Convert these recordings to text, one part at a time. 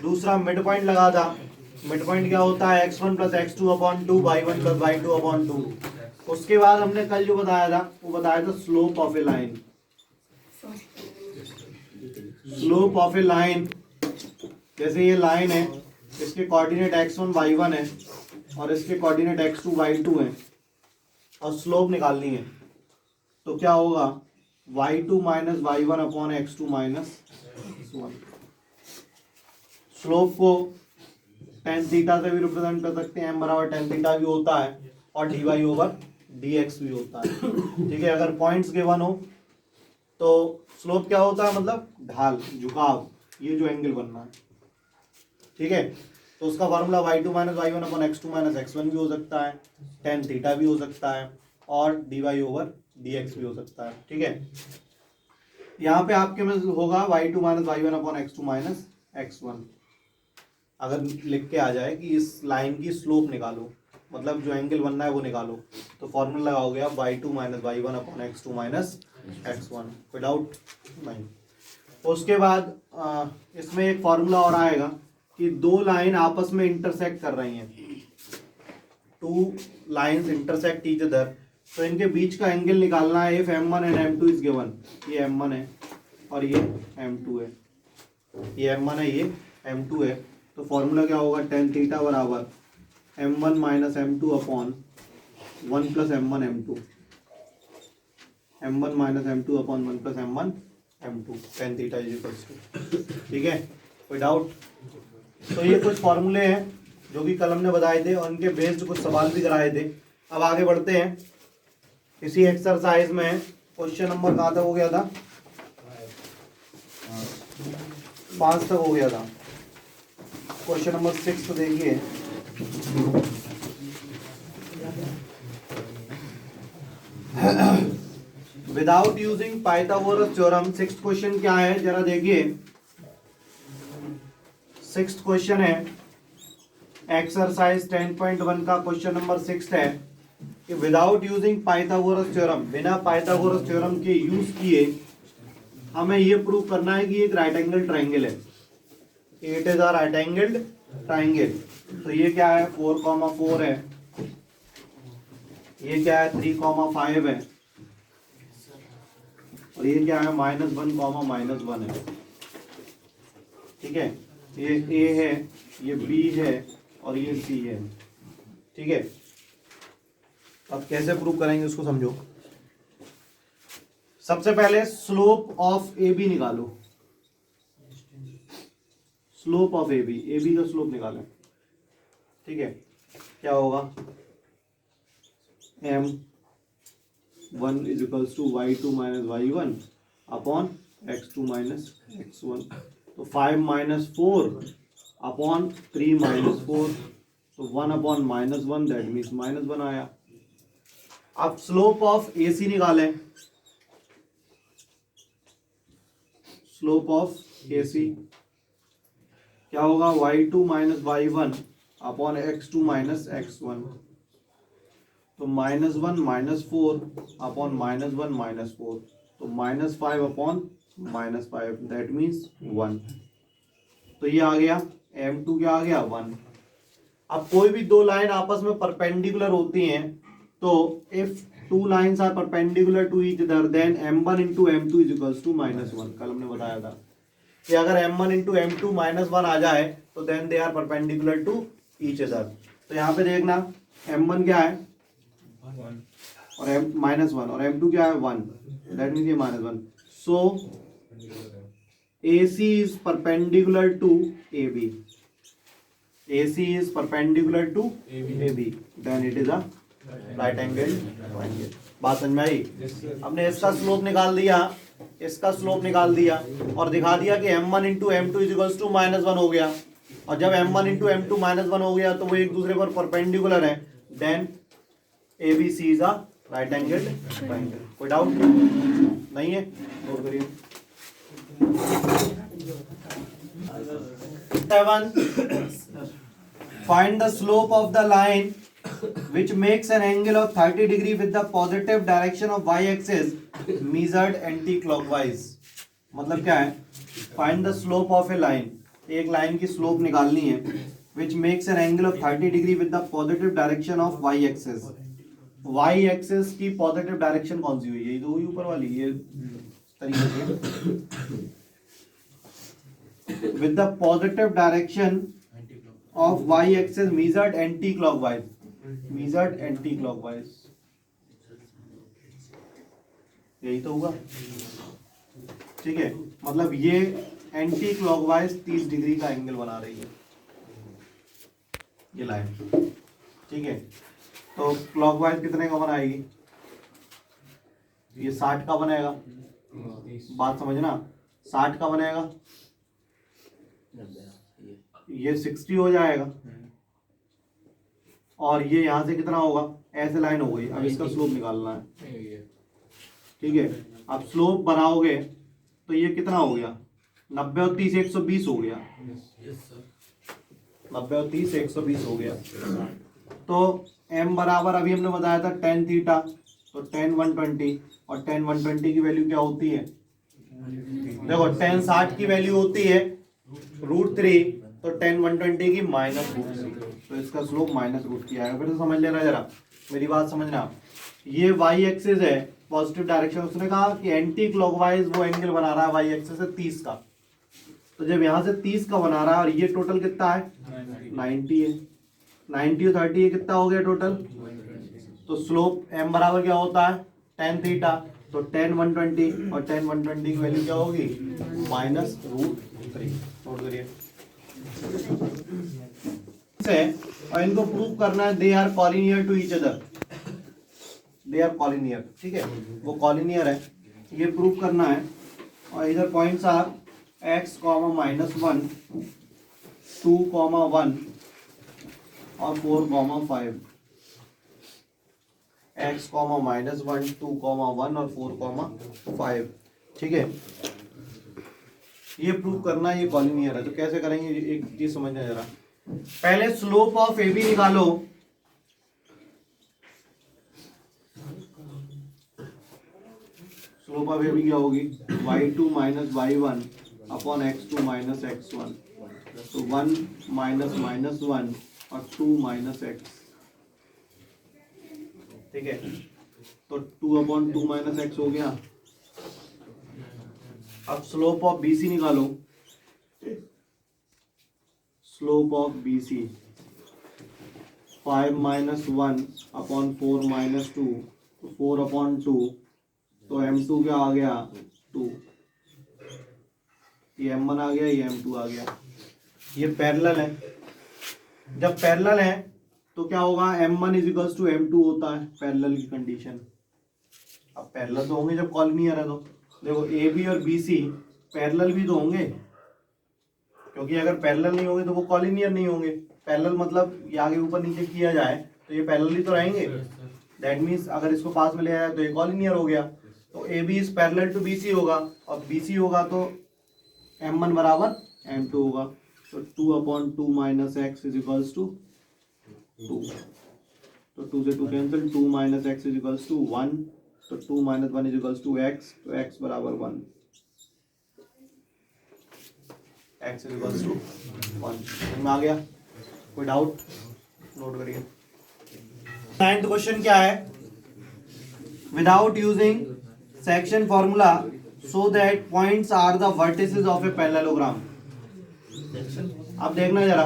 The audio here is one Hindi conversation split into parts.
दूसरा मिड पॉइंट लगा था। मिड पॉइंट क्या होता है, x1 plus x2 upon 2, y1 plus y2 upon 2। उसके बाद हमने कल जो बताया था वो बताया था slope of A line. Slope of A line, जैसे ये लाइन है, इसके कोऑर्डिनेट x1 y1 है और इसके कोऑर्डिनेट x2 y2 है और स्लोप निकालनी है, तो क्या होगा y2 minus y1 upon x2 minus x1। Slope को tan थीटा से भी रिप्रेजेंट कर सकते हैं, m बराबर tan थीटा भी होता है और dy ओवर dx भी होता है। ठीक है, अगर पॉइंट्स गिवन हो तो स्लोप क्या होता है, मतलब ढाल, झुकाव, ये जो एंगल बनना है। ठीक है, तो उसका formula y2 minus y1 upon x2 minus x1 भी हो सकता है, tan थीटा भी हो सकता है और dy ओवर dx भी हो सकता है। ठीक है, यहाँ पे आपके में होगा y2 minus y1 upon x2 minus x1। अगर लिख के आ जाए कि इस लाइन की स्लोप निकालो, मतलब जो एंगल बनना है वो निकालो, तो फॉर्मूला लगाओगे आप y2 minus y1 upon x2 minus x1, without नहीं। उसके बाद इसमें एक फॉर्मूला और आएगा कि दो लाइन आपस में इंटरसेक्ट कर रही हैं, two lines intersect each other, तो इनके बीच का एंगल निकालना है। If m1 and m2 is given, ये m1 है और ये m2 है, ये m1 है, ये m2 है, तो फॉर्मूला क्या होगा, tan थीटा बराबर m1 minus m2 upon 1 plus m1 m2, m1 minus m2 upon 1 plus m1 m2, tan theta is equals to. ठीक है, कोई डाउट? तो ये कुछ फॉर्मूले हैं जो कि कल हमने बताए थे और उनके बेस्ड कुछ सवाल भी कराए थे। अब आगे बढ़ते हैं। इसी एक्सरसाइज में क्वेश्चन नंबर कहाँ तक हो गया था, 5 तक हो गया था। क्वेश्चन नंबर 6 तो देखिए, without using Pythagoras theorem. 6th question क्या है जरा देखिए। 6th क्वेश्चन है एक्सरसाइज 10.1 का क्वेश्चन नंबर 6 है कि विदाउट यूजिंग पाइथागोरस थ्योरम, बिना पाइथागोरस थ्योरम के यूज किए हमें ये प्रूव करना है कि एक राइट एंगल ट्राइंगल है, it is a right angled triangle. तो ये क्या है, 4,4 है, ये क्या है, 3,5 है, और ये क्या है, -1, -1 है। ठीक है, ये A है, ये B है और ये C है। ठीक है, अब कैसे प्रूव करेंगे उसको समझो। सबसे पहले स्लोप ऑफ ए बी निकालो, स्लोप ऑफ ए बी का स्लोप निकालें। ठीक है, क्या होगा, m1 is equals to y2 minus y1 upon x2 minus x1, तो 5 माइनस 4 अपॉन 3 माइनस 4, तो 1 अपॉन -1, दैट मीन्स -1 आया। अब स्लोप ऑफ ए सी निकालें, स्लोप ऑफ ए सी क्या होगा, y2 minus y1 upon x2 minus x1, तो -1 -4 अपॉन -1 -4, तो -5 अपॉन -5, दैट मीन्स 1। तो ये आ गया, m2 क्या आ गया, 1। अब कोई भी दो लाइन आपस में परपेंडिकुलर होती हैं, तो if two lines are perpendicular to each other then m1 into m2 is equals to -1। कल हमने बताया था कि अगर m1 इंटू m2 -1 आ जाए तो then they are perpendicular to each other. तो यहाँ पे देखना, m1 क्या है, 1 और -1, और m2 क्या है, 1, दैट मीन्स ये -1। सो AC is perpendicular to AB. AC is perpendicular to AB. Then it is a right angle triangle. बात समझ में आई? हमने इसका स्लोप निकाल दिया, इसका स्लोप निकाल दिया और दिखा दिया कि m1 into m2 is equals to -1 हो गया। और जब m1 इंटू m2 -1 हो गया तो वो एक दूसरे पर परपेंडिकुलर है, then ABC is a right angle triangle. कोई डाउट नहीं है? नोट करिए। 7. Find the slope of the line which makes an angle of 30 degree with the positive direction of y-axis measured anti-clockwise। मतलब क्या है, find the slope of a line, एक लाइन की स्लोप निकालनी है which makes an angle of 30 degree with the positive direction of Y axis. Y axis की पॉजिटिव डायरेक्शन कौन सी हुई है? ये तो हुई ऊपर वाली, ये तरीके से with the positive direction of Y axis measured anti clockwise, measured anti clockwise, यही तो होगा। ठीक है, मतलब ये एंटी क्लॉकवाइज 30 डिग्री का एंगल बना रही है ये लाइन। ठीक है, तो क्लॉकवाइज कितने का बनाएगी? ये 60 का बनेगा, बात समझना, 60 का बनेगा, ये 60 हो जाएगा, और ये यहां से कितना होगा? ऐसे लाइन हो गई। अब इसका स्लोप निकालना है। ठीक है, अब स्लोप बनाओगे तो ये कितना हो गया? 90 और 30 120 हो गया। 90 और 30 120 हो गया। तो m बराबर अभी हमने बताया था tan थीटा, तो tan 120, और tan 120 की वैल्यू क्या होती है? देखो tan 60 की वैल्यू होती है √3, तो tan 120 की -√3, तो इसका स्लोप -√3 आएगा। फिर से समझ लेना जरा, मेरी बात समझना। ये y एक्सिस है, पॉजिटिव डायरेक्शन, उसने कहा कि एंटी क्लॉकवाइज वो एंगल बना रहा है y एक्सिस से 30 का। तो जब यहां से 30 का बना रहा है और ये टोटल कितना है? 90 है। 90 और 30 ये कितना हो गया टोटल? तो स्लोप m बराबर क्या होता है? tan थीटा, तो tan 120, और tan 120 की वैल्यू क्या होगी? -√3। नोट करिए से, और इनको प्रूव करना है they are collinear to each other, they are collinear. ठीक है, वो कॉलिनियर है, ये प्रूव करना है। और इधर पॉइंट्स आर x, -1, 2, 1 और 4, 5। x, -1, 2, 1 और 4, 5। ठीक है, ये प्रूव करना है ये कॉलिनियर है। तो कैसे करेंगे, एक चीज समझना जरा। पहले स्लोप ऑफ ए बी निकालो। स्लोप ऑफ ए बी क्या होगी? y2 - y1 upon x2 - x1, तो 1 - -1 और 2 - x। ठीक है, तो 2/2 - x हो गया। अब स्लोप ऑफ BC निकालो। स्लोप ऑफ BC 5 - 1 अपॉन 4 - 2, तो 4/2, तो m2 क्या आ गया? 2। ये m1 आ गया, ये m2 आ गया। ये पैरेलल है, जब पैरेलल है तो क्या होगा? m1 = m2 होता है, पैरेलल की कंडीशन। अब पैरेलल तो होंगे जब कॉलिनियर है। तो देखो AB और BC पैरेलल भी तो होंगे, क्योंकि अगर पैरेलल नहीं होंगे तो वो कॉलिनियर नहीं होंगे। पैरेलल मतलब ये आगे ऊपर नीचे किया जाए तो ये पैरेलल ही तो रहेंगे। दैट मीन्स अगर इसको पास में ले आया तो ये कॉलिनियर हो गया। तो AB is parallel to BC होगा, और BC होगा तो m1 बराबर m2 होगा। तो 2/2 - x = 2। तो 2 से 2 कैंसिल, 2 - x = 1, तो 2 - 1 = x, तो x बराबर 1, x = 1। समझ में आ गया? कोई डाउट? नोट करिए। 9th क्वेश्चन क्या है? Without using section formula so that points are the vertices of a parallelogram. अब देखना जरा,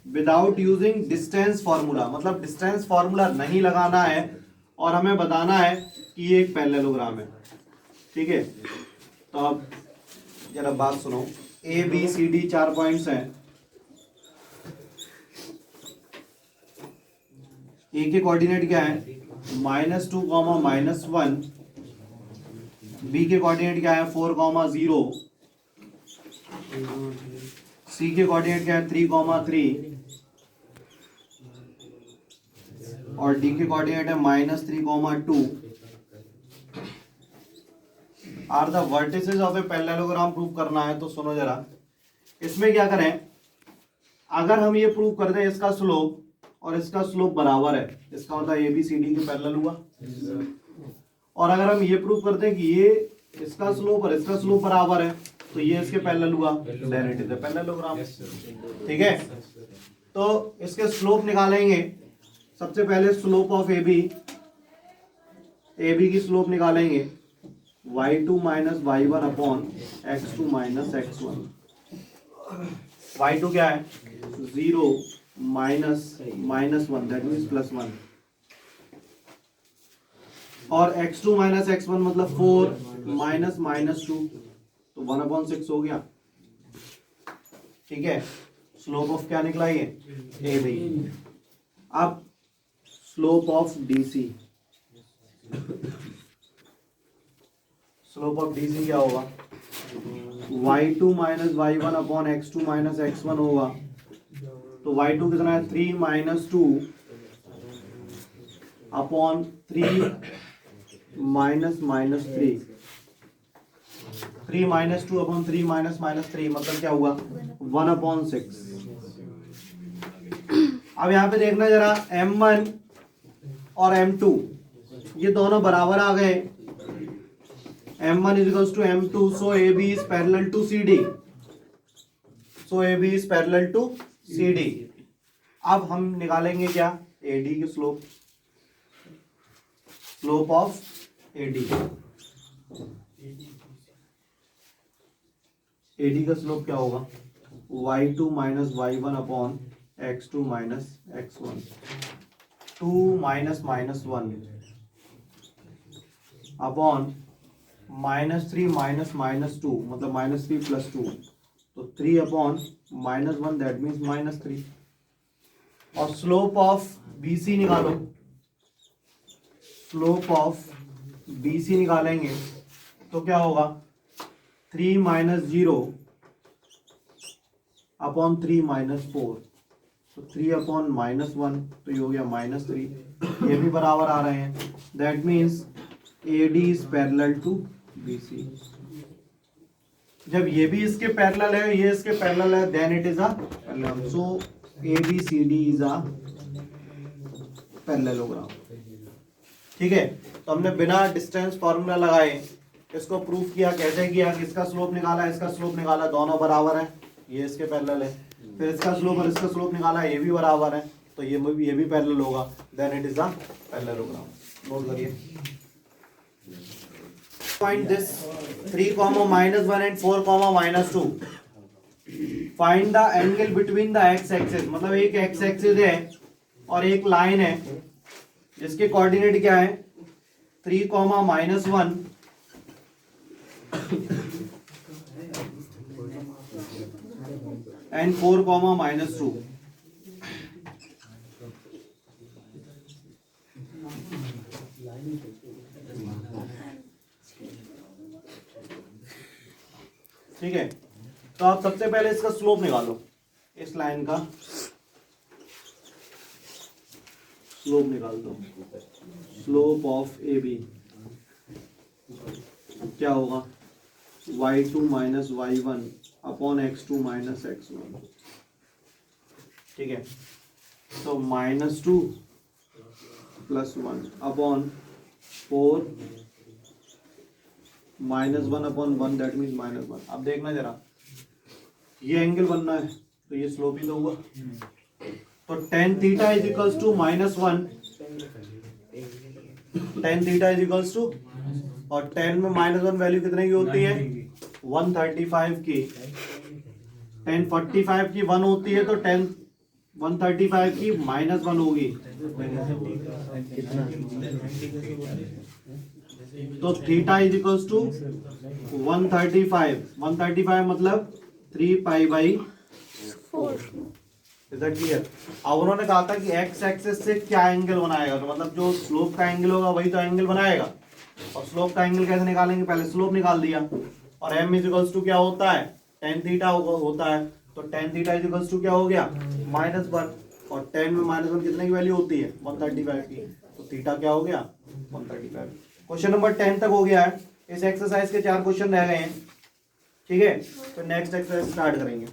विदाउट यूजिंग डिस्टेंस फॉर्मूला, मतलब डिस्टेंस फॉर्मूला नहीं लगाना है और हमें बताना है कि ये एक पैरेललोग्राम है। ठीक है, तो अब जरा बात सुनो। A B C D 4 points हैं। A के कोऑर्डिनेट क्या है? -2, -1। B के कोऑर्डिनेट क्या है? 4, 0। C के कोऑर्डिनेट क्या है? 3, 3। और D के कोऑर्डिनेट है -3, 2। Are the vertices of a parallelogram prove करना है। तो सुनो जरा, इसमें क्या करें, अगर हम ये प्रूव कर दें इसका स्लोप और इसका स्लोप बराबर है, इसका मतलब ABCD के पैरेलल हुआ। और अगर हम ये प्रूव कर दें कि ये इसका स्लोप और इसका स्लोप बराबर है, तो ये इसके पैरेलल हुआ, then it is a parallelogram. ठीक है, तो इसके स्लोप निकालेंगे। सबसे पहले स्लोप ऑफ AB की स्लोप निकालेंगे y2 minus y1 upon x2 minus x1। y2 क्या है, 0 -(-1) दैट मीन्स +1, और x2 माइनस x1 मतलब 4 -(-2) तो 1/6 हो गया। ठीक है, स्लोप ऑफ क्या निकला ये, AB। अब slope of DC, slope of DC क्या होगा, y2 minus y1 upon x2 minus x1 होगा। तो y2 कितना है, 3 - 2 अपॉन 3 -(-3). 3 - 2 अपॉन 3 -(-3) मतलब क्या हुआ, 1/6। अब यहाँ पे देखना जरा, M1 और M2 ये दोनों बराबर आ गए। M1 = M2, so AB is parallel to CD, so AB is parallel to CD। अब हम निकालेंगे क्या, AD की slope, slope of AD। AD का स्लोप क्या होगा, y2 minus y1 upon x2 minus x1। 2 -(-1) upon -3 -(-2) मतलब -3 + 2, तो 3 अपॉन -1 दैट मीन्स -3। और स्लोप ऑफ BC निकालो, स्लोप ऑफ BC निकालेंगे तो क्या होगा, 3 - 0 अपॉन 3 -4, तो 3 अपॉन -1 तो ये हो गया -3। ये भी बराबर आ रहे हैं, that means AD is parallel to BC। जब ये भी इसके पैरेलल है, ये इसके पैरेलल है, then it is a parallel, so ABCD is a parallelogram. ठीक है, तो हमने बिना डिस्टेंस फार्मूला लगाए इसको प्रूफ किया। कैसे किया, इसका स्लोप निकाला, इसका स्लोप निकाला, दोनों बराबर है, ये इसके पैरेलल है। फिर इसका स्लोप और इसका स्लोप निकाला, ये भी बराबर है, तो ये भी पैरेलल होगा, then it is a parallelogram. Note करिए, find this 3, -1 and 4, -2। Find the angle between the x axis, मतलब एक x एक्सिस है और एक लाइन है जिसके कोऑर्डिनेट क्या है, 3, -1 and 4, -2। ठीक है, तो आप सबसे पहले इसका स्लोप निकालो, इस लाइन का स्लोप निकाल दो। स्लोप ऑफ AB क्या होगा, y2 minus y1 upon x2 minus x1। ठीक है, तो -2 + 1 अपॉन 4 -1 अपॉन 1 दैट मीन्स -1। अब देखना जरा, ये एंगल बनना है तो ये स्लोप ही तो हुआ, तो tan θ = -1, tan θ = और tan में -1 वैल्यू कितने की होती है, 135 की। tan 45 की 1 होती है, तो tan 135 की -1 होगी, तो θ = 135 मतलब 3π/4। Is that clear. अब उन्होंने कहा था कि x एक्सिस से क्या एंगल बनाएगा, तो मतलब जो स्लोप का एंगल होगा वही तो एंगल बनाएगा। और स्लोप का एंगल कैसे निकालेंगे, पहले स्लोप निकाल दिया, और m = क्या होता है, tan θ होता है, तो tan θ = क्या हो गया, -1, और tan में -1 कितने की वैल्यू होती है, 135 की, तो थीटा क्या हो गया, 135। क्वेश्चन नंबर 10 तक हो गया है। इस एक्सरसाइज के 4 क्वेश्चन रह गए हैं। ठीक है, तो नेक्स्ट एक्सरसाइज स्टार्ट करेंगे।